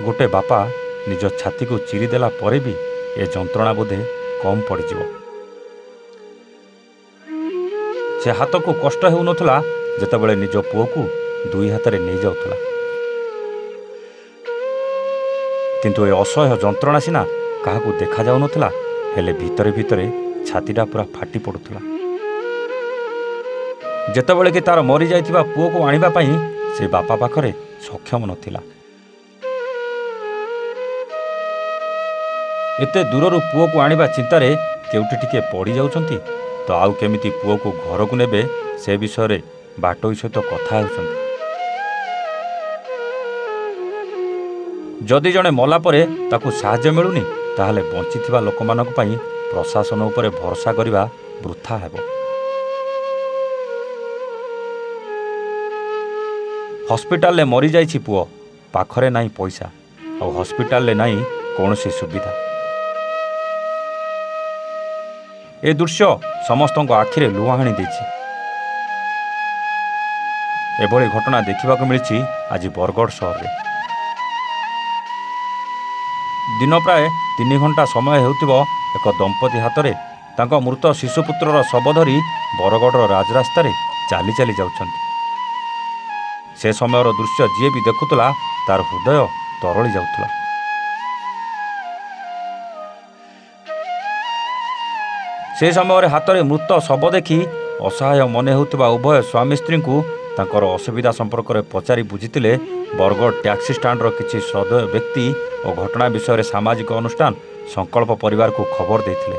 गोटे बापा निज छाती को चिरीदेला परे भी ए जंत्रणा बोधे कम पड़ीज से हाथ को कष्ट होउनथला जेतेबेले निज पुओ को दुई हाथ में नहीं जाउथला किंतु ए असह्य जंत्रणा सिना काहाकू देखा जाउनथला हेले भितरे भितरे छातीटा पूरा फाटी पड़ुथला जेतेबेले कि तार मरी जाइथिबा पुओ को आनिबा पई से बापा पाखरे सक्षम नथिला एते दूररू पुओ को आनिबा चिंतारे केउटी टिके पड़ी जाउछंती तो आउ केमिति पुओ को घर को नेबे से विषय रे बाटोई सहित कथा हेउछंती जदि जणे मला परे ताकू साहाय्य मिलुनी ताहले बंचिथिबा लोकमानक पई प्रशासन उपरे भरोसा करिबा वृथा हेबो। हॉस्पिटल ले मरी जाइछि पुओ पाखरे नाही पैसा और हॉस्पिटल ले नाही कोनोसी सुविधा ए दृश्य समस्त आखिरे लुह हाणी देछि एभली घटना देखा मिली आज बरगढ़ सहर में दिन प्राय 3 घंटा समय हेउतिबो एक दंपति हाथ में तांको मृत शिशुपुत्रर शव धरी बरगढ़ राजरास्ता चाली चाली जाउछंती से समयर दृश्य जी भी देखुला तार हृदय तरली जाउथला से समय हाथ में मृत शव देखि असहाय मन होउतिबा उभय स्वामी स्त्री को तांकर असुविधा संपर्क में पचारि बुझीतिले बरगढ़ टैक्सी स्टैंडर किछि श्रद्धेय व्यक्ति और घटना विषय सामाजिक अनुष्ठान संकल्प परिवार को खबर देथिले।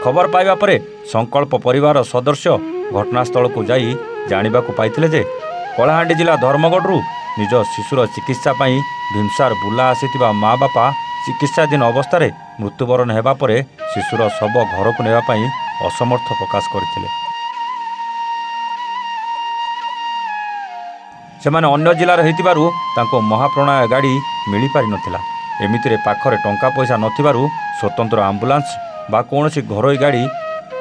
खबर पाइबा परे संकल्प परिवार सदस्य घटनास्थल को जाई जानिबा को पाइथिले जे कलाहांडी जिला धर्मगढ़ निज शिशुर चिकित्सा पई भीमसार बुला आसीथिबा माँ बापा चिकित्साधीन अवस्था मृत्युवरण हेबा परे शिशुर शव घर को नेबा पई असमर्थ प्रकाश करथिले। सेमाने अन्य जिलार हेतिबारु तांको महाप्राणय गाड़ी मिली पारि नथिला एमितिरे पाखरे टंका पैसा नथिबारु स्वतंत्र आम्बुलांस बा कोनोसी घरोई गाड़ी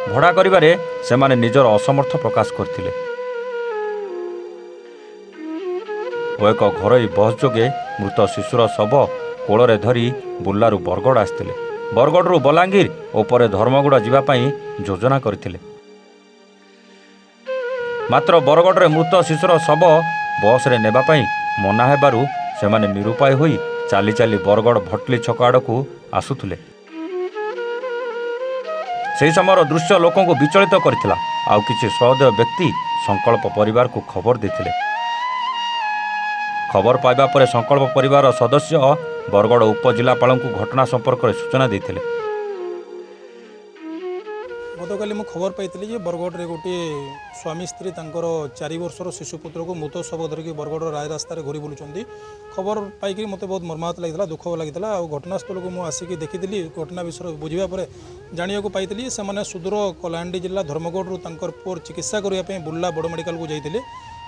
भड़ा करिबारे सेमाने निजर असमर्थ प्रकाश करथिले ओ एक घरोई बस जोगे मृत शिशुर शव कोଳରେ धरी बुल्लारू बरगढ़ आसथिले बरगढ़ बलांगीर और पर धर्मगुड़ा जीवापाई योजना करथिले मात्र बरगढ़ मृत शिशुर शव बस रे नेबा पाई मना हेबारु सेमाने निरुपाय होई चाली चाली बरगढ़ भटली छक आड़कू आसुथिले सेही समय दृश्य लोकों को विचलित करथिला आउ किछि सहृदय व्यक्ति संकल्प परिवार को खबर देथिले खबर पाइबा परे संकल्प परिवार सदस्य बरगढ़ उपजिलापाल को घटना संपर्क में सूचना देते गतकाली मुझे खबर पाई बरगढ़ में गोटे स्वामी स्त्री 4 वर्षर शिशुपुत्र को मृत शव धरिक बरगढ़ राजरास्तार घूरी बुलूँ खबर पाई मत बहुत मर्माहत लगी दुख लगी घटनास्थल को मुझे आसिक देखी घटना विषय बुझा पर जाना पाई से सुदूर कलाहांडी जिला धर्मगढ़ पुअर चिकित्सा करने बुर्ला बड़ मेडिकल को जाते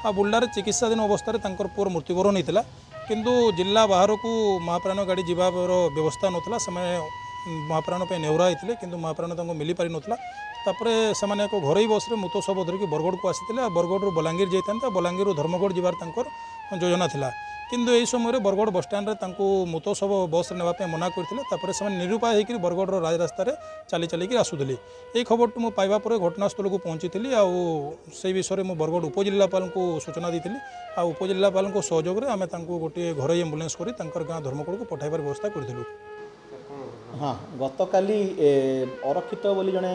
आ बुर्लार चिकित्साधीन अवस्था पुअर मृत्युवरण होता किंतु जिला बाहर को महाप्राण गाड़ी जीवार व्यवस्था नाला से महाप्राण नेउरा होते कि महाप्राण मिल पारि नाला से एक घरोई बस मृत शव धरिक बरगढ़ को आसी बरगढ़ बलांगीर जाता बलांगीर धर्मगढ़ जीवार योजना था किंतु यही समय बरगढ़ बस स्टैंड मृत शव बस ने मना करते से निरुपाय होकर बरगढ़ राजरास्तार चाली चालिक आसुले यही खबर मुझे पाइबा पर घटनास्थल को पहुँची से विषय में बरगढ़ उपजिलापाल को सूचना दी आ उपजिलापाल सहयोग में आम गोटे घरोई एम्बुलेंस कर गाँ धर्मगढ़ को पठाइबार व्यवस्था करूँ। हाँ गतकाली अरक्षित बोली जड़े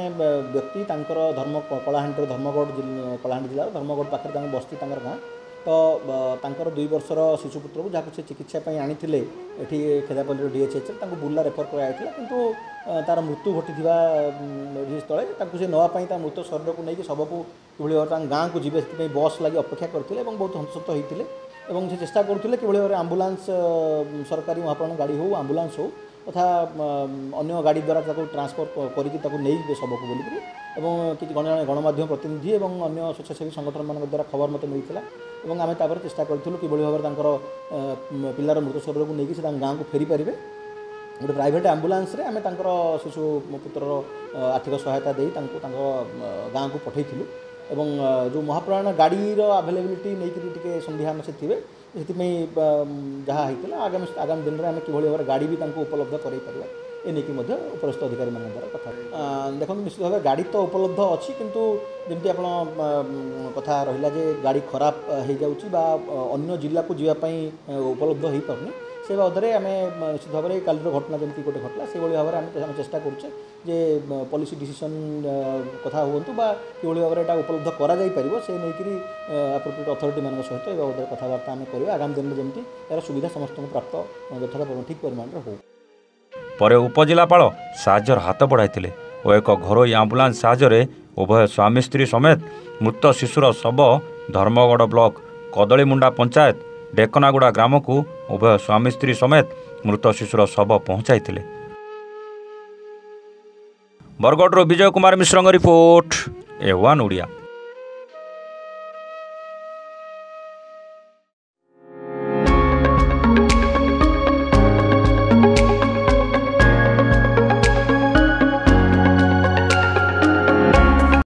व्यक्ति धर्म कलाहांडी धर्मगढ़ कलाहांडी जिला धर्मगढ़ पाखे बस्ती गाँ तो तांकर 2 वर्षर शिशुपुत्र को जहाँ से चिकित्सा आनी ये खेदापल्ली डीएचएच बुर्ला रेफर कराइला किंतु तार मृत्यु घटी स्थल से नापी मृत शरीर को लेकिन शव को कि गाँ को जी बस लगे अपेक्षा करते बहुत हंसत होते से चेष्टा करते कि भाव आम्बुलांस सरकारी महाप्राण गाड़ी हो आम्बुलांस हो तथा अन्य गाड़ी द्वारा ट्रांसपोर्ट करके शव को बोलिक कि गणमाध्यम प्रतिनिधि और अन्य स्वेच्छासेवी संगठन मान द्वारा खबर मत मिलता और आम चेष्टा करूँ कि भाव पिलार मृत शरीर को लेकिन गाँव को फेरी पारे गोटे प्राइवेट आम्बुलांस आम शिशु पुत्र आर्थिक सहायता दे गाँव को पठेलु ଏବଂ ଯେଉଁ ମହାପ୍ରୟାଣ ଗାଡ଼ିର ଆଭେଲେବିଲିଟି ନେଇକରି ଟିକେ ସନ୍ଦେହାନ ସେ ଥିବେ ସେଥିପାଇଁ ଯାହା ହେଇଥିଲା ଆଗାମୀ ଦିନରେ ଆମେ କିଭଳି ଭାବରେ ଗାଡ଼ି ବି ତାଙ୍କୁ ଉପଲବ୍ଧ କରାଇ ପାରିବା ଏ ନେଇକି ମଧ୍ୟ ଉପରସ୍ଥ ଅଧିକାରୀମାନଙ୍କ ଦ୍ୱାରା କଥା ଦେଖନ୍ତୁ ନିଶ୍ଚିତ ଭାବେ ଗାଡ଼ି ତ ଉପଲବ୍ଧ ଅଛି କିନ୍ତୁ ଯେମିତି ଆପଣ କଥା ରହିଲା ଯେ ଗାଡ଼ି ଖରାପ ହେଇଯାଉଛି ବା ଅନ୍ୟ ଜିଲ୍ଲାକୁ ଯିବା ପାଇଁ ଉପଲବ୍ଧ ହେଇପାରୁନି ସେ ବାବଦରେ ଆମେ ନିଶ୍ଚିତ ଭାବରେ କାଲିର ଘଟଣା ଯେମିତି ଗୋଟେ ଘଟଲା ସେଭଳି ଭାବରେ ଆମେ ଚେଷ୍ଟା କରୁଛେ ଯେ ପଲିସି ଡିସିସନ୍ କଥା ହୁଅନ୍ତୁ ବା କିଭଳି ଭାବରେ ଏଇଟା ଉପଲବ୍ଧ କରାଯାଇପାରିବ ସେ ନେଇକରି ଆପ୍ରୋପ୍ରିଏଟ୍ ଅଥରିଟିମାନଙ୍କ ସହିତ ଏ ବାବଦରେ କଥାବାର୍ତ୍ତା ଆମେ କରିବା ଆଗାମୀ ଦିନରେ ଯେମିତି ଏହାର ସୁବିଧା ସମସ୍ତଙ୍କୁ ପ୍ରାପ୍ତ ଯଥା ଠିକ୍ ପରିମାଣରେ ହେଉ। ପରେ ଉପଜିଲ୍ଲାପାଳ ସାହାଯ୍ୟର ହାତ ବଢ଼ାଇଥିଲେ ଓ ଏକ ଘରୋଇ ଆମ୍ବୁଲାନ୍ସ ସାହାଯ୍ୟରେ ଉଭୟ ସ୍ୱାମୀ ସ୍ତ୍ରୀ ସମେତ ମୃତ ଶିଶୁର ଶବ ଧର୍ମଗଡ଼ ବ୍ଲକ କଦଳୀମୁଣ୍ଡା ପଞ୍ଚାୟତ ଡେକନାଗୁଡ଼ା ଗ୍ରାମକୁ ଉଭୟ ସ୍ୱାମୀ ସ୍ତ୍ରୀ ସମେତ ମୃତ ଶିଶୁର ଶବ ପହଞ୍ଚାଇଥିଲେ। ବରଗଡ଼ରୁ ବିଜୟ କୁମାର ମିଶ୍ରଙ୍କ ରିପୋର୍ଟ A1 ଓଡ଼ିଆ।